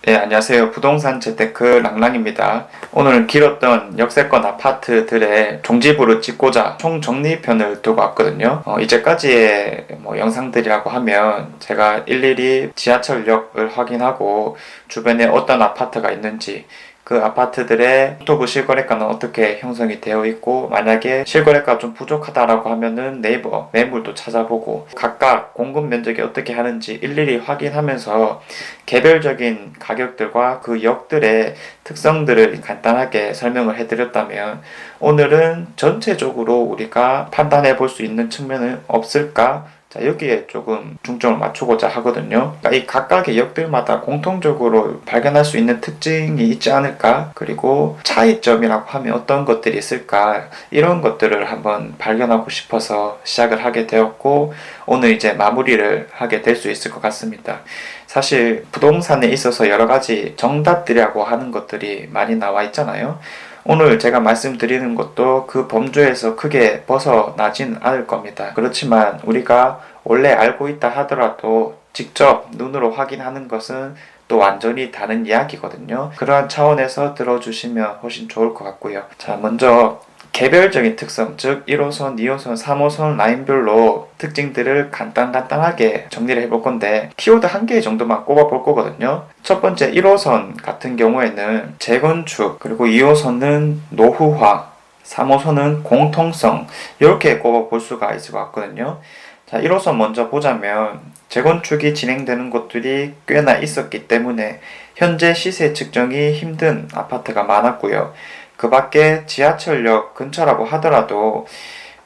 네, 안녕하세요. 부동산 재테크 랑랑입니다. 오늘 길었던 역세권 아파트들의 종지부를 찍고자 총정리편을 두고 왔거든요. 이제까지의 영상들이라고 하면 제가 일일이 지하철역을 확인하고 주변에 어떤 아파트가 있는지, 그 아파트들의 국토부 실거래가는 어떻게 형성이 되어 있고, 만약에 실거래가 좀 부족하다라고 하면은 네이버 매물도 찾아보고 각각 공급 면적이 어떻게 하는지 일일이 확인하면서 개별적인 가격들과 그 역들의 특성들을 간단하게 설명을 해드렸다면, 오늘은 전체적으로 우리가 판단해 볼 수 있는 측면은 없을까? 여기에 조금 중점을 맞추고자 하거든요. 그러니까 이 각각의 역들마다 공통적으로 발견할 수 있는 특징이 있지 않을까? 그리고 차이점이라고 하면 어떤 것들이 있을까? 이런 것들을 한번 발견하고 싶어서 시작을 하게 되었고, 오늘 이제 마무리를 하게 될 수 있을 것 같습니다. 사실 부동산에 있어서 여러 가지 정답들이라고 하는 것들이 많이 나와 있잖아요. 오늘 제가 말씀드리는 것도 그 범주에서 크게 벗어나진 않을 겁니다. 그렇지만 우리가 원래 알고 있다 하더라도 직접 눈으로 확인하는 것은 또 완전히 다른 이야기거든요. 그러한 차원에서 들어주시면 훨씬 좋을 것 같고요. 자, 먼저 개별적인 특성, 즉 1호선, 2호선, 3호선 라인별로 특징들을 간단하게 정리를 해볼 건데, 키워드 한 개 정도만 꼽아볼 거거든요. 첫 번째 1호선 같은 경우에는 재건축, 그리고 2호선은 노후화, 3호선은 공통성, 이렇게 꼽아볼 수가 있을 것 같거든요. 자, 1호선 먼저 보자면 재건축이 진행되는 곳들이 꽤나 있었기 때문에 현재 시세 측정이 힘든 아파트가 많았고요. 그 밖에 지하철역 근처라고 하더라도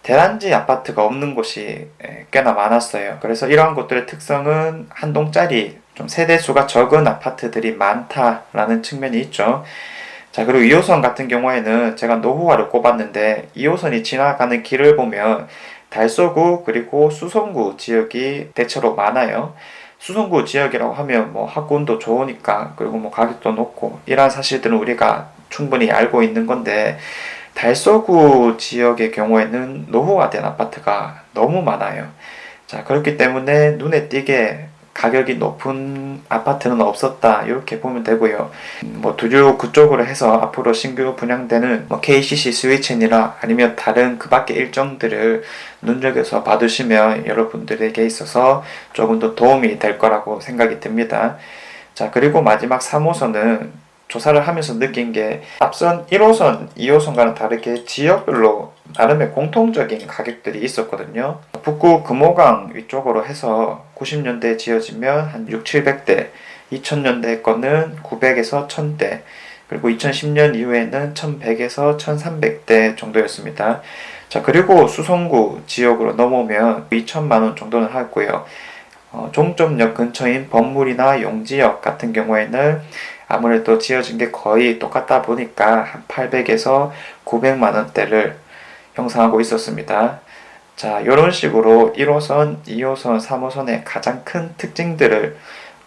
대단지 아파트가 없는 곳이 꽤나 많았어요. 그래서 이러한 곳들의 특성은 한 동짜리 좀 세대수가 적은 아파트들이 많다라는 측면이 있죠. 자, 그리고 2호선 같은 경우에는 제가 노후화를 꼽았는데, 2호선이 지나가는 길을 보면 달서구 그리고 수성구 지역이 대체로 많아요. 수성구 지역이라고 하면 학군도 좋으니까, 그리고 가격도 높고, 이러한 사실들은 우리가 충분히 알고 있는 건데, 달서구 지역의 경우에는 노후화된 아파트가 너무 많아요. 자, 그렇기 때문에 눈에 띄게 가격이 높은 아파트는 없었다, 이렇게 보면 되고요. 두류 그쪽으로 해서 앞으로 신규 분양되는 KCC 스위첸이나 아니면 다른 그 밖의 일정들을 눈여겨서 봐두시면 여러분들에게 있어서 조금 더 도움이 될 거라고 생각이 듭니다. 자, 그리고 마지막 3호선은 조사를 하면서 느낀 게, 앞선 1호선, 2호선과는 다르게 지역별로 나름의 공통적인 가격들이 있었거든요. 북구 금호강 위쪽으로 해서 90년대에 지어지면 한 6, 700대, 2000년대 거는 900에서 1000대, 그리고 2010년 이후에는 1100에서 1300대 정도였습니다. 자, 그리고 수성구 지역으로 넘어오면 2000만원 정도는 하고요. 종점역 근처인 범물이나 용지역 같은 경우에는 아무래도 지어진 게 거의 똑같다 보니까 한 800에서 900만원대를 형성하고 있었습니다. 자, 이런 식으로 1호선, 2호선, 3호선의 가장 큰 특징들을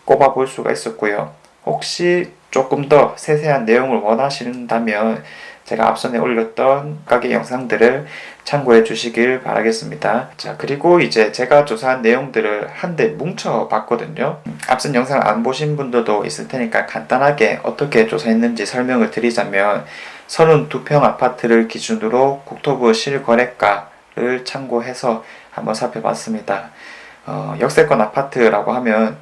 꼽아볼 수가 있었고요. 혹시 조금 더 세세한 내용을 원하신다면 제가 앞선에 올렸던 가게 영상들을 참고해 주시길 바라겠습니다. 자, 그리고 이제 제가 조사한 내용들을 한데 뭉쳐 봤거든요. 앞선 영상을 안 보신 분들도 있을 테니까 간단하게 어떻게 조사했는지 설명을 드리자면, 32평 아파트를 기준으로 국토부 실거래가를 참고해서 한번 살펴봤습니다. 역세권 아파트라고 하면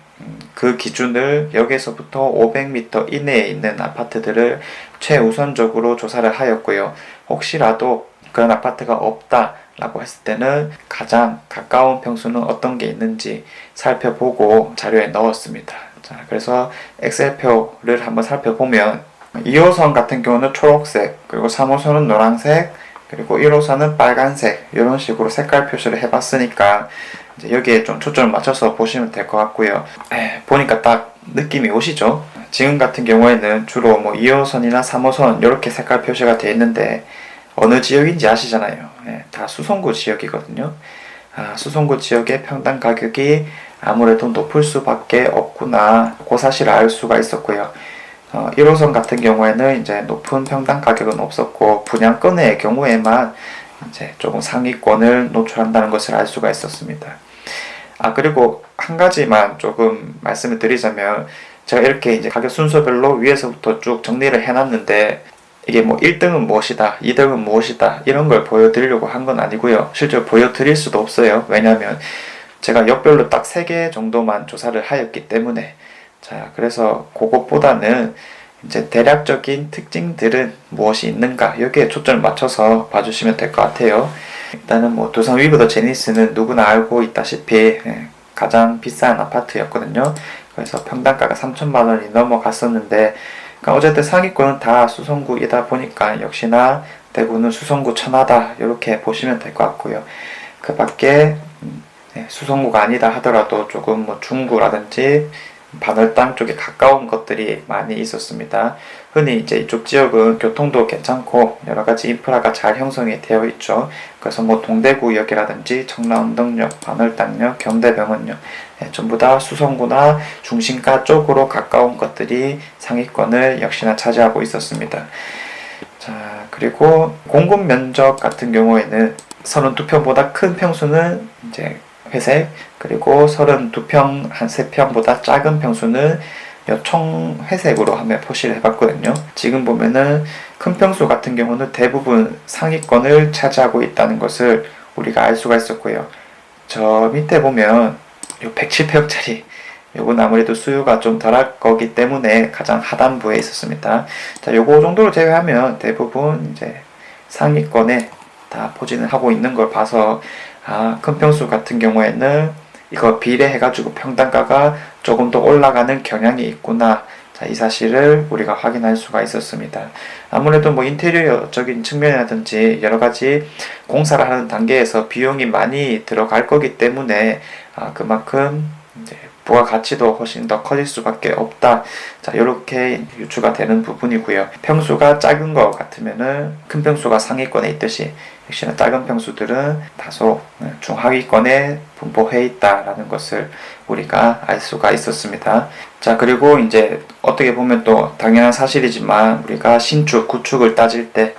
그 기준을 역에서부터 500m 이내에 있는 아파트들을 최우선적으로 조사를 하였고요. 혹시라도 그런 아파트가 없다라고 했을 때는 가장 가까운 평수는 어떤 게 있는지 살펴보고 자료에 넣었습니다. 자, 그래서 엑셀표를 한번 살펴보면 2호선 같은 경우는 초록색, 그리고 3호선은 노란색, 그리고 1호선은 빨간색, 이런 식으로 색깔 표시를 해봤으니까 이제 여기에 좀 초점을 맞춰서 보시면 될 것 같고요. 보니까 딱 느낌이 오시죠? 지금 같은 경우에는 주로 2호선이나 3호선 이렇게 색깔 표시가 되어 있는데, 어느 지역인지 아시잖아요. 다 수성구 지역이거든요. 수성구 지역의 평당 가격이 아무래도 높을 수밖에 없구나, 그 사실을 알 수가 있었고요. 1호선 같은 경우에는 이제 높은 평당 가격은 없었고, 분양권의 경우에만 이제 조금 상위권을 노출한다는 것을 알 수가 있었습니다. 그리고 한 가지만 조금 말씀을 드리자면, 제가 이렇게 이제 가격 순서별로 위에서부터 쭉 정리를 해놨는데 이게 뭐 1등은 무엇이다, 2등은 무엇이다 이런 걸 보여드리려고 한 건 아니고요. 실제로 보여드릴 수도 없어요. 왜냐하면 제가 역별로 딱 3개 정도만 조사를 하였기 때문에. 자, 그래서 그것보다는 이제 대략적인 특징들은 무엇이 있는가 여기에 초점을 맞춰서 봐주시면 될 것 같아요. 일단은 뭐 두산 위브더 제니스는 누구나 알고 있다시피 가장 비싼 아파트였거든요. 그래서 평당가가 3천만 원이 넘어갔었는데, 그러니까 어쨌든 상위권은 다 수성구이다 보니까 역시나 대구는 수성구 천하다 이렇게 보시면 될 것 같고요. 그 밖에 수성구가 아니다 하더라도 조금 뭐 중구라든지 반월당 쪽에 가까운 것들이 많이 있었습니다. 흔히 이제 이쪽 지역은 교통도 괜찮고 여러 가지 인프라가 잘 형성이 되어 있죠. 그래서 뭐 동대구역이라든지 청라운동역, 반월당역, 경대병원역 전부 다 수성구나 중심가 쪽으로 가까운 것들이 상위권을 역시나 차지하고 있었습니다. 자, 그리고 공급 면적 같은 경우에는 32평보다 큰 평수는 이제 회색, 그리고 32평 한 3평보다 작은 평수는 청회색으로 한번 표시를 해봤거든요. 지금 보면은 큰 평수 같은 경우는 대부분 상위권을 차지하고 있다는 것을 우리가 알 수가 있었고요. 저 밑에 보면 요 107평짜리 요건 아무래도 수요가 좀 덜할 거기 때문에 가장 하단부에 있었습니다. 자, 요거 정도로 제외하면 대부분 이제 상위권에 다 포진을 하고 있는 걸 봐서 큰 평수 같은 경우에는 이거 비례해가지고 평당가가 조금 더 올라가는 경향이 있구나. 자, 이 사실을 우리가 확인할 수가 있었습니다. 아무래도 뭐 인테리어적인 측면이라든지 여러 가지 공사를 하는 단계에서 비용이 많이 들어갈 거기 때문에 그만큼 이제 부가가치도 훨씬 더 커질 수밖에 없다. 자, 이렇게 유추가 되는 부분이고요. 평수가 작은 것 같으면은 큰 평수가 상위권에 있듯이 역시나 작은 평수들은 다소 중하위권에 분포해 있다라는 것을 우리가 알 수가 있었습니다. 자, 그리고 이제 어떻게 보면 또 당연한 사실이지만 우리가 신축, 구축을 따질 때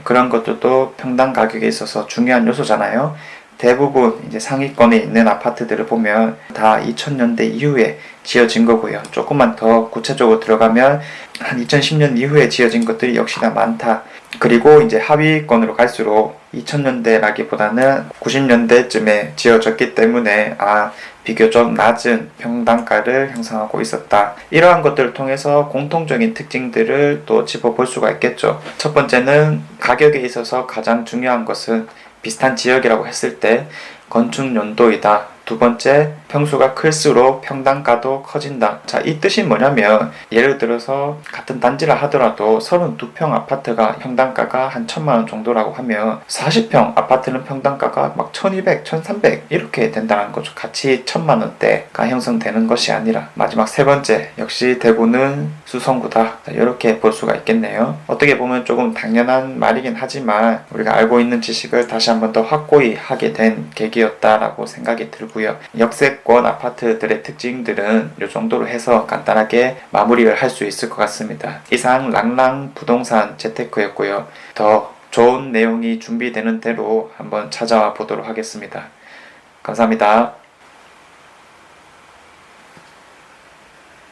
그런 것들도 평당 가격에 있어서 중요한 요소잖아요. 대부분 이제 상위권에 있는 아파트들을 보면 다 2000년대 이후에 지어진 거고요. 조금만 더 구체적으로 들어가면 한 2010년 이후에 지어진 것들이 역시나 많다. 그리고 이제 하위권으로 갈수록 2000년대라기보다는 90년대쯤에 지어졌기 때문에 비교적 낮은 평당가를 형성하고 있었다. 이러한 것들을 통해서 공통적인 특징들을 또 짚어볼 수가 있겠죠. 첫 번째는 가격에 있어서 가장 중요한 것은 비슷한 지역이라고 했을 때 건축 연도이다. 두 번째, 평수가 클수록 평당가도 커진다. 자, 이 뜻이 뭐냐면 예를 들어서 같은 단지를 하더라도 32평 아파트가 평당가가 한 1000만원 정도라고 하면 40평 아파트는 평당가가 막 1200, 1300 이렇게 된다는 거죠. 같이 1000만원대가 형성되는 것이 아니라. 마지막 세 번째, 역시 대구는 수성구다. 자, 이렇게 볼 수가 있겠네요. 어떻게 보면 조금 당연한 말이긴 하지만 우리가 알고 있는 지식을 다시 한번 더 확고히 하게 된 계기였다라고 생각이 들고 역세권 아파트들의 특징들은 이 정도로 해서 간단하게 마무리를 할 수 있을 것 같습니다. 이상 랑랑 부동산 재테크였고요. 더 좋은 내용이 준비되는 대로 한번 찾아와 보도록 하겠습니다. 감사합니다.